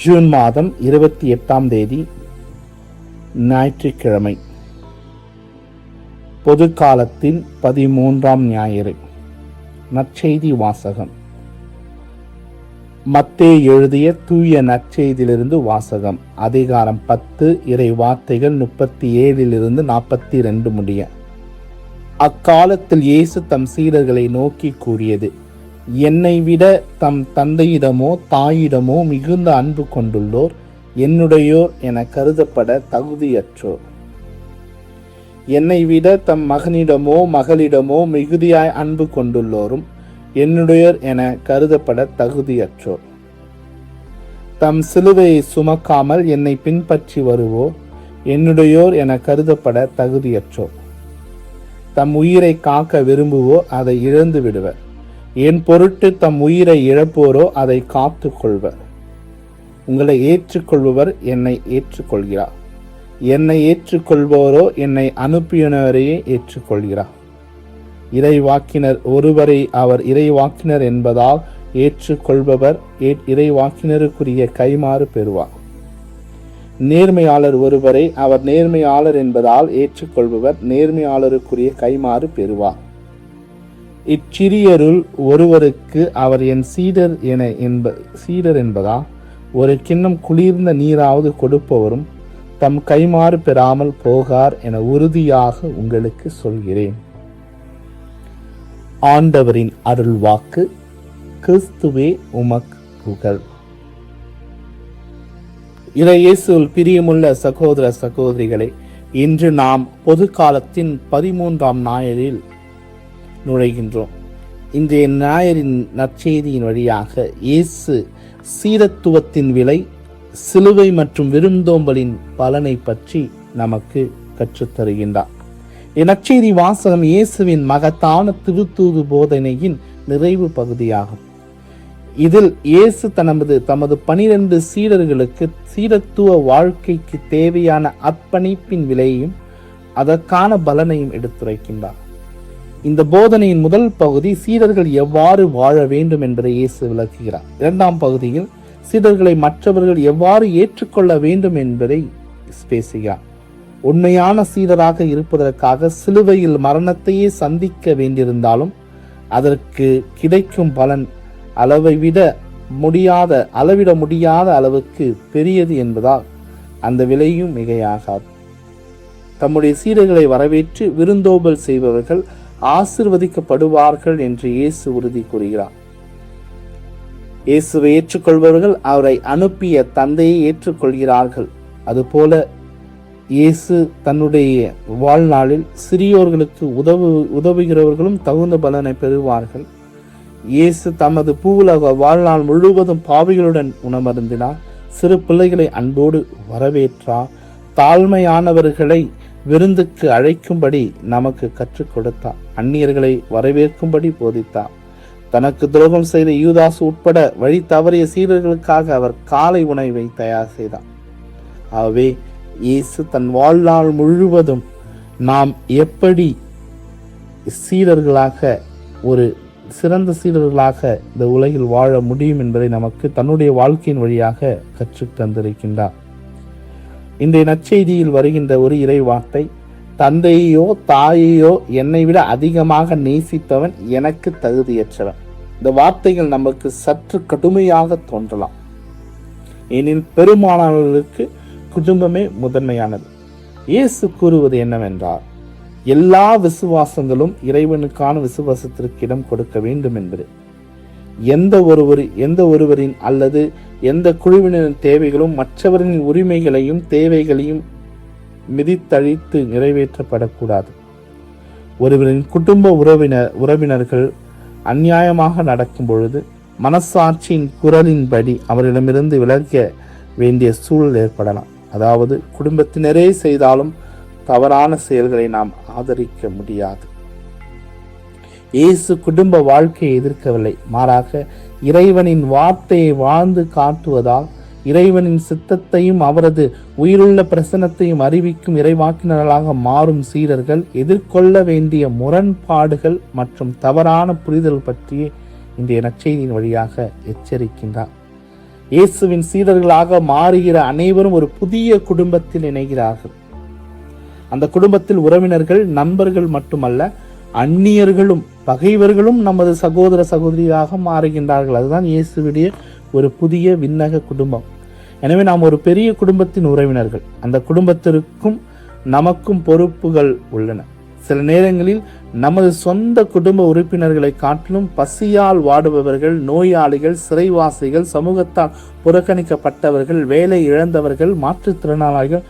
June மாதம் 28ஆம் தேதி ஞாயிற்றுக்கிழமை. பொது காலத்தின் 13ஆம் ஞாயிறு. நற்செய்தி வாசகம். மத்தேயு எழுதிய தூய நற்செய்தியிலிருந்து வாசகம். அதிகாரம் 10, இறை வார்த்தைகள் 37 42 முடிய. அக்காலத்தில் இயேசு தம் சீடர்களை நோக்கி கூறியது: என்னை விட தம் தந்தையிடமோ தாயிடமோ மிகுந்த அன்பு கொண்டுள்ளோர் என்னுடையோர் என கருதப்பட தகுதியற்றோர். என்னை விட தம் மகனிடமோ மகளிடமோ மிகுதியாய் அன்பு கொண்டுள்ளோரும் என்னுடையோர் என கருதப்பட தகுதியற்றோர். தம் சிலுவையை சுமக்காமல் என்னை பின்பற்றி வருவோர் என்னுடையோர் என கருதப்பட தகுதியற்றோர். தம் உயிரை காக்க விரும்புவோர் அதை இழந்து விடுவர். என் பொருட்டு தம் உயிரை இழப்போரோ அதை காத்து கொள்வர். உங்களை ஏற்றுக்கொள்பவர் என்னை ஏற்றுக்கொள்கிறார். என்னை ஏற்றுக்கொள்பவரோ என்னை அனுப்பியவரையே ஏற்றுக்கொள்கிறார். இறைவாக்கினர் ஒருவரை அவர் இறைவாக்கினர் என்பதால் ஏற்றுக்கொள்பவர் இறைவாக்கினருக்குரிய கைமாறு பெறுவார். நேர்மையாளர் ஒருவரை அவர் நேர்மையாளர் என்பதால் ஏற்றுக்கொள்பவர் நேர்மையாளருக்குரிய கைமாறு பெறுவார். இச்சிறியருள் ஒருவருக்கு அவர் என் சீடர் என்பதால் ஒரு கிண்ணம் குளிர்ந்த நீராவது கொடுப்பவரும் தம் கைமாறு பெறாமல் போகார் என உறுதியாக உங்களுக்கு சொல்கிறேன். ஆண்டவரின் அருள் வாக்கு. கிறிஸ்துவே உமக்கு புகழ். இறையேசுவில் பிரியமுள்ள சகோதர சகோதரிகளை, இன்று நாம் பொது காலத்தின் 13ஆம் ஞாயிறில் நுழைகின்றோம். இன்றைய ஞாயிறின் நற்செய்தியின் வழியாக இயேசு சீரத்துவத்தின் விலை, சிலுவை மற்றும் விருந்தோம்பலின் பலனை பற்றி நமக்கு கற்றுத்தருகின்றார். இந்நற்செய்தி வாசகம் இயேசுவின் மகத்தான திருத்தூது போதனையின் நிறைவு பகுதியாகும். இதில் இயேசு தமது 12 சீடர்களுக்கு சீரத்துவ வாழ்க்கைக்கு தேவையான அர்ப்பணிப்பின் விலையையும் அதற்கான பலனையும் எடுத்துரைக்கின்றார். இந்த போதனையின் முதல் பகுதி சீடர்கள் எவ்வாறு வாழ வேண்டும் என்பதை இயேசு விளக்குகிறார். 2ஆம் பகுதியில் சீடர்களை மற்றவர்கள் எவ்வாறு ஏற்றுக்கொள்ள வேண்டும் என்பதை பேசுகிறார். உண்மையான சீடராக இருப்பதற்காக சிலுவையில் மரணத்தையே சந்திக்க வேண்டியிருந்தாலும் அதற்கு கிடைக்கும் பலன் அளவிட முடியாத அளவுக்கு பெரியது என்பதால் அந்த விலையும் மிகையாகாது. தம்முடைய சீடர்களை வரவேற்று விருந்தோம்பல் செய்பவர்கள் ஆசிர்வதிக்கப்படுவார்கள் என்று இயேசு உறுதி கூறுகிறார். இயேசுவை ஏற்றுக்கொள்பவர்கள் அவரை அனுப்பிய தந்தையை ஏற்றுக்கொள்கிறார்கள். அதுபோல இயேசு தன்னுடைய வாழ்நாளில் சிறியோர்களுக்கு உதவுகிறவர்களும் தகுந்த பலனை பெறுவார்கள். இயேசு தமது பூவுலக வாழ்நாள் முழுவதும் பாவிகளுடன் உணவருந்தினார். சிறு பிள்ளைகளை அன்போடு வரவேற்றார். தாழ்மையானவர்களை விருந்துக்கு அழைக்கும்படி நமக்கு கற்றுக் கொடுத்தார். அந்நியர்களை வரவேற்கும்படி போதித்தார். தனக்கு துரோகம் செய்த யூதாசு உட்பட வழி தவறிய சீடர்களுக்காக அவர் காலை உணவை தயார் செய்தார். ஆகவே இயேசு தன் வாழ்நாள் முழுவதும் நாம் எப்படி சீடர்களாக, ஒரு சிறந்த சீடர்களாக இந்த உலகில் வாழ முடியும் என்பதை நமக்கு தன்னுடைய வாழ்க்கையின் வழியாக கற்றுத் தந்திருக்கின்றார். இன்றைய நற்செய்தியில் வருகின்ற ஒரு இறை வார்த்தை: தந்தையோ தாயையோ என்னை விட அதிகமாக நேசித்தவன் எனக்கு தகுதியற்றவன். இந்த வார்த்தைகள் நமக்கு சற்று கடுமையாக தோன்றலாம். ஏனெனில் பெரும்பாலானவர்களுக்கு குடும்பமே முதன்மையானது. இயேசு கூறுவது என்னவென்றால், எல்லா விசுவாசங்களும் இறைவனுக்கான விசுவாசத்திற்கு இடம் கொடுக்க வேண்டும் என்பது. எந்த ஒருவரின் அல்லது எந்த குழுவினரின் தேவைகளும் மற்றவரின் உரிமைகளையும் தேவைகளையும் மிதித்தழித்து நிறைவேற்றப்படக்கூடாது. ஒருவரின் குடும்ப உறவினர்கள் அநியாயமாக நடக்கும் பொழுது மனசாட்சியின் குரலின்படி அவரிடமிருந்து விலக வேண்டிய சூழல் ஏற்படலாம். அதாவது குடும்பத்தினரே செய்தாலும் தவறான செயல்களை நாம் ஆதரிக்க முடியாது. இயேசு குடும்ப வாழ்க்கையை எதிர்க்கவில்லை. மாறாக இறைவனின் வார்த்தையை வாழ்ந்து காட்டுவதால் இறைவனின் சித்தத்தையும் அவரது உயிருள்ள பிரசன்னத்தையும் அறிவிக்கும் இறைவாக்கினர்களாக மாறும் சீடர்கள் எதிர்கொள்ள வேண்டிய முரண்பாடுகள் மற்றும் தவறான புரிதல் பற்றிய இன்றைய நற்செய்தியின் வழியாக எச்சரிக்கின்றார். இயேசுவின் சீடர்களாக மாறுகிற அனைவரும் ஒரு புதிய குடும்பத்தில் இணைகிறார்கள். அந்த குடும்பத்தில் உறவினர்கள், நண்பர்கள் மட்டுமல்ல, அந்நியர்களும் பகைவர்களும் நமது சகோதர சகோதரியாக மாறுகின்றார்கள். அதுதான் இயேசுவுடைய ஒரு புதிய விண்ணக குடும்பம். எனவே நாம் ஒரு பெரிய குடும்பத்தின் உறவினர்கள். அந்த குடும்பத்திற்கும் நமக்கும் பொறுப்புகள் உள்ளன. சில நேரங்களில் நமது சொந்த குடும்ப உறுப்பினர்களை காட்டிலும் பசியால் வாடுபவர்கள், நோயாளிகள், சிறைவாசிகள், சமூகத்தால் புறக்கணிக்கப்பட்டவர்கள், வேலை இழந்தவர்கள், மாற்றுத்திறனாளிகள்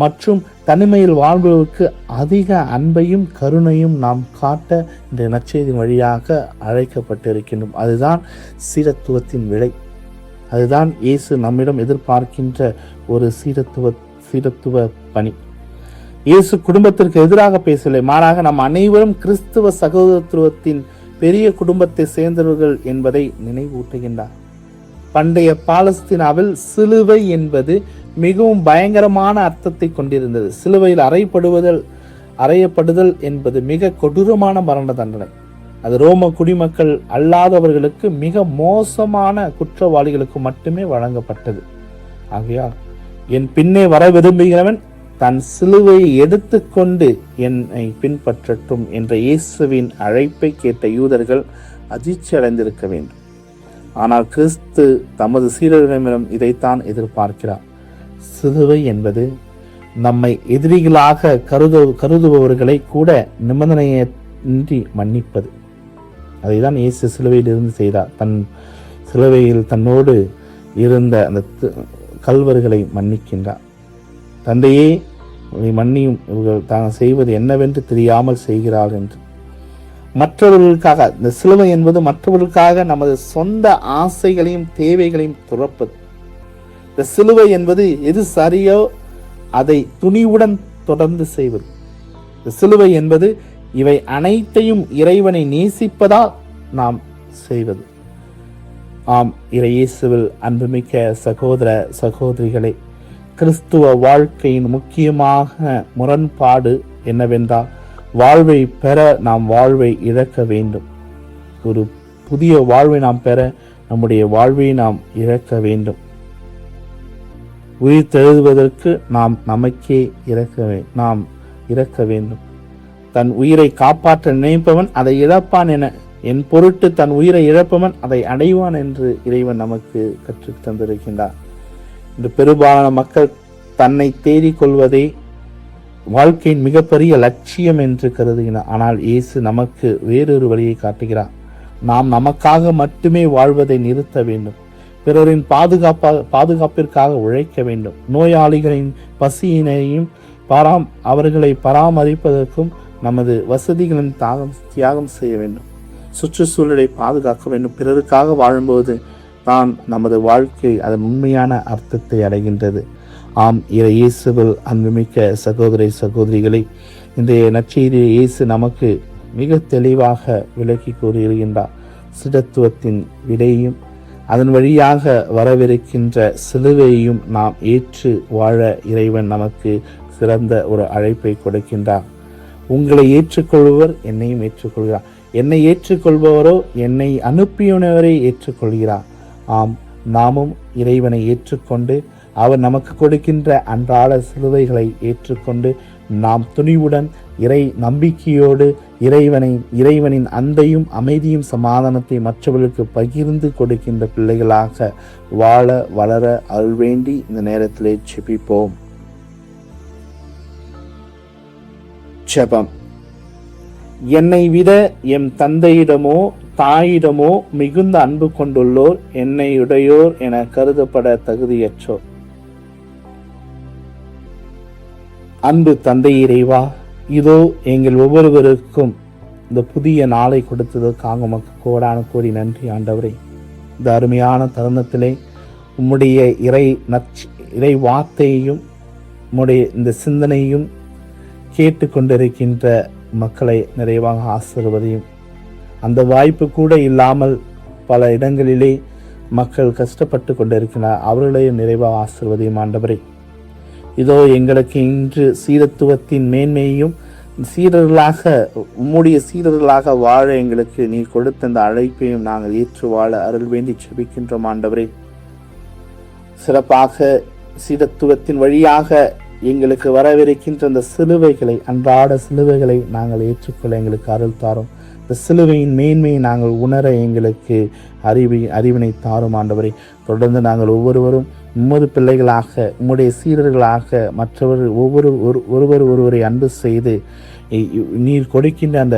மற்றும் தனிமையில் வாழ்பவருக்கு அதிக அன்பையும் கருணையும் நாம் காட்ட இந்த நற்செய்தி வழியாக அழைக்கப்பட்டிருக்கின்றோம். அதுதான் சீரத்துவத்தின் விலை. அதுதான் இயேசு நம்மிடம் எதிர்பார்க்கின்ற ஒரு சீரத்துவ பணி. இயேசு குடும்பத்திற்கு எதிராக பேசவில்லை, மாறாக நாம் அனைவரும் கிறிஸ்துவ சகோதரத்துவத்தின் பெரிய குடும்பத்தை சேர்ந்தவர்கள் என்பதை நினைவூட்டுகின்றார். பண்டைய பாலஸ்தீனாவில் சிலுவை என்பது மிகவும் பயங்கரமான அர்த்தத்தை கொண்டிருந்தது. சிலுவையில் அறையப்படுதல் என்பது மிக கொடூரமான மரண தண்டனை. அது ரோம குடிமக்கள் அல்லாதவர்களுக்கு, மிக மோசமான குற்றவாளிகளுக்கு மட்டுமே வழங்கப்பட்டது. ஆகையால் என் பின்னே வர விரும்புகிறவன் தன் சிலுவையை எடுத்துக்கொண்டு என்னை பின்பற்றட்டும் என்ற இயேசுவின் அழைப்பை கேட்ட யூதர்கள் அதிர்ச்சி அடைந்திருக்க வேண்டும். ஆனால் கிறிஸ்து தமது சீடர்களிடம் இதைத்தான் எதிர்பார்க்கிறார். சிலுவை என்பது நம்மை எதிரிகளாக கருதுபவர்களை கூட நிபந்தனையின்றி மன்னிப்பது. அதைதான் இயேசு சிலுவையில் இருந்து செய்தார். தன் சிலுவையில் தன்னோடு இருந்த அந்த கல்வர்களை மன்னிக்கின்றார். தந்தையே, மன்னியும், இவர்கள் தாங்கள் செய்வது என்னவென்று தெரியாமல் செய்கிறார்கள் என்று. மற்றவர்களுக்காக, இந்த சிலுவை என்பது மற்றவர்களுக்காக நமது சொந்த ஆசைகளையும் தேவைகளையும் துறப்பது. இந்த சிலுவை என்பது எது சரியோ அதை துணிவுடன் தொடர்ந்து செய்வது. இந்த சிலுவை என்பது இவை அனைத்தையும் இறைவனை நேசிப்பதால் நாம் செய்வது. ஆம், இயேசுவில் அன்புமிக்க சகோதர சகோதரிகளை, கிறிஸ்துவ வாழ்க்கையின் முக்கியமாக முரண்பாடு என்னவென்றால், வாழ்வை பெற நாம் வாழ்வை இழக்க வேண்டும். ஒரு புதிய வாழ்வை நாம் பெற நம்முடைய வாழ்வை நாம் இழக்க வேண்டும். உயிர் தெழுவதற்கு நாம் நமக்கே நாம் இறக்க வேண்டும். தன் உயிரை காப்பாற்ற நினைப்பவன் அதை இழப்பான் என, என் பொருட்டு தன் உயிரை இழப்பவன் அதை அடைவான் என்று இறைவன் நமக்கு கற்றுத் தந்திருக்கின்றார். இந்த பெரும்பாலான மக்கள் தன்னை தேடிக்கொள்வதே வாழ்க்கையின் மிகப்பெரிய லட்சியம் என்று கருதுகிறார். ஆனால் இயேசு நமக்கு வேறொரு வழியை காட்டுகிறார். நாம் நமக்காக மட்டுமே வாழ்வதை நிறுத்த வேண்டும். பிறரின் பாதுகாப்பிற்காக உழைக்க வேண்டும். நோயாளிகளின் பசியினையும் அவர்களை பராமரிப்பதற்கும் நமது வசதிகளின் தியாகம் செய்ய வேண்டும். சுற்றுச்சூழலை பாதுகாக்க வேண்டும். பிறருக்காக வாழும்போது தான் நமது வாழ்க்கை அதன் உண்மையான அர்த்தத்தை அடைகின்றது. ஆம், இயேசுவில் அன்புமிக்க சகோதர சகோதரிகளை, இன்றைய நற்செய்தியை இயேசு நமக்கு மிக தெளிவாக விளக்கி கூறியிருக்கின்றார். சிடத்துவத்தின் விடையும் அதன் வழியாக வரவிருக்கின்ற சிலுவையையும் நாம் ஏற்று வாழ இறைவன் நமக்கு சிறந்த ஒரு அழைப்பை கொடுக்கின்றார். உங்களை ஏற்றுக்கொள்பவர் என்னையும் ஏற்றுக்கொள்கிறார். என்னை ஏற்றுக்கொள்பவரோ என்னை அனுப்பியவரை ஏற்றுக்கொள்கிறார். ஆம், நாமும் இறைவனை ஏற்றுக்கொண்டு அவர் நமக்கு கொடுக்கின்ற அன்றாட சிலுவைகளை ஏற்றுக்கொண்டு நாம் துணிவுடன் இறை நம்பிக்கையோடு இறைவனின் அன்பையும் அமைதியும் சமாதானத்தை மற்றவர்களுக்கு பகிர்ந்து கொடுக்கின்ற பிள்ளைகளாக வாழ வளர அருள் வேண்டி இந்த நேரத்திலே ஜெபிப்போம். ஜெபம். என்னை விட எம் தந்தையிடமோ தாயிடமோ மிகுந்த அன்பு கொண்டுள்ளோர் என்னை உடையோர் என கருதப்பட தகுதியற்றோர். அன்பு தந்தை இறைவா, இதோ எங்கள் ஒவ்வொருவருக்கும் இந்த புதிய நாளை கொடுத்ததற்காக உமக்கு கோடான கோடி நன்றி ஆண்டவரே. இந்த அருமையான தருணத்திலே உம்முடைய இறை வார்த்தையையும் உம்முடைய இந்த சிந்தனையும் கேட்டுக்கொண்டிருக்கின்ற மக்களை நிறைவாக ஆசீர்வதியும். அந்த வாய்ப்பு கூட இல்லாமல் பல இடங்களிலே மக்கள் கஷ்டப்பட்டு கொண்டிருக்கிறார். அவர்களையும் நிறைவாக ஆசீர்வதியும் ஆண்டவரே. இதோ எங்களுக்கு இன்று சீரத்துவத்தின் மேன்மையையும் உம்முடைய சீடர்களாக வாழ எங்களுக்கு நீ கொடுத்த அந்த அழைப்பையும் நாங்கள் ஏற்று வாழ அருள் வேண்டி ஜெபிக்கின்றோம் ஆண்டவரே. சிறப்பாக சீடத்துவத்தின் வழியாக எங்களுக்கு வரவிருக்கின்ற அந்த சிலுவைகளை, அன்றாட சிலுவைகளை நாங்கள் ஏற்றுக்கொள்ள எங்களுக்கு அருள் தாரும். இந்த சிலுவையின் மேன்மையை நாங்கள் உணர எங்களுக்கு அறிவினை தாரும் ஆண்டவரை. தொடர்ந்து நாங்கள் ஒவ்வொருவரும் உமது பிள்ளைகளாக, உம்முடைய சீடர்களாக, மற்றவர்கள் ஒருவரை அன்பு செய்து நீர் கொடுக்கின்ற அந்த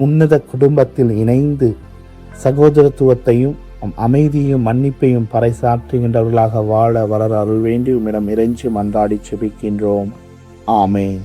உன்னத குடும்பத்தில் இணைந்து சகோதரத்துவத்தையும் அமைதியும் மன்னிப்பையும் பறைசாற்றுகின்றவர்களாக வாழ வளர அருள் வேண்டி உம்மிடம் இறைஞ்சி மன்றாடி செபிக்கின்றோம். ஆமென்.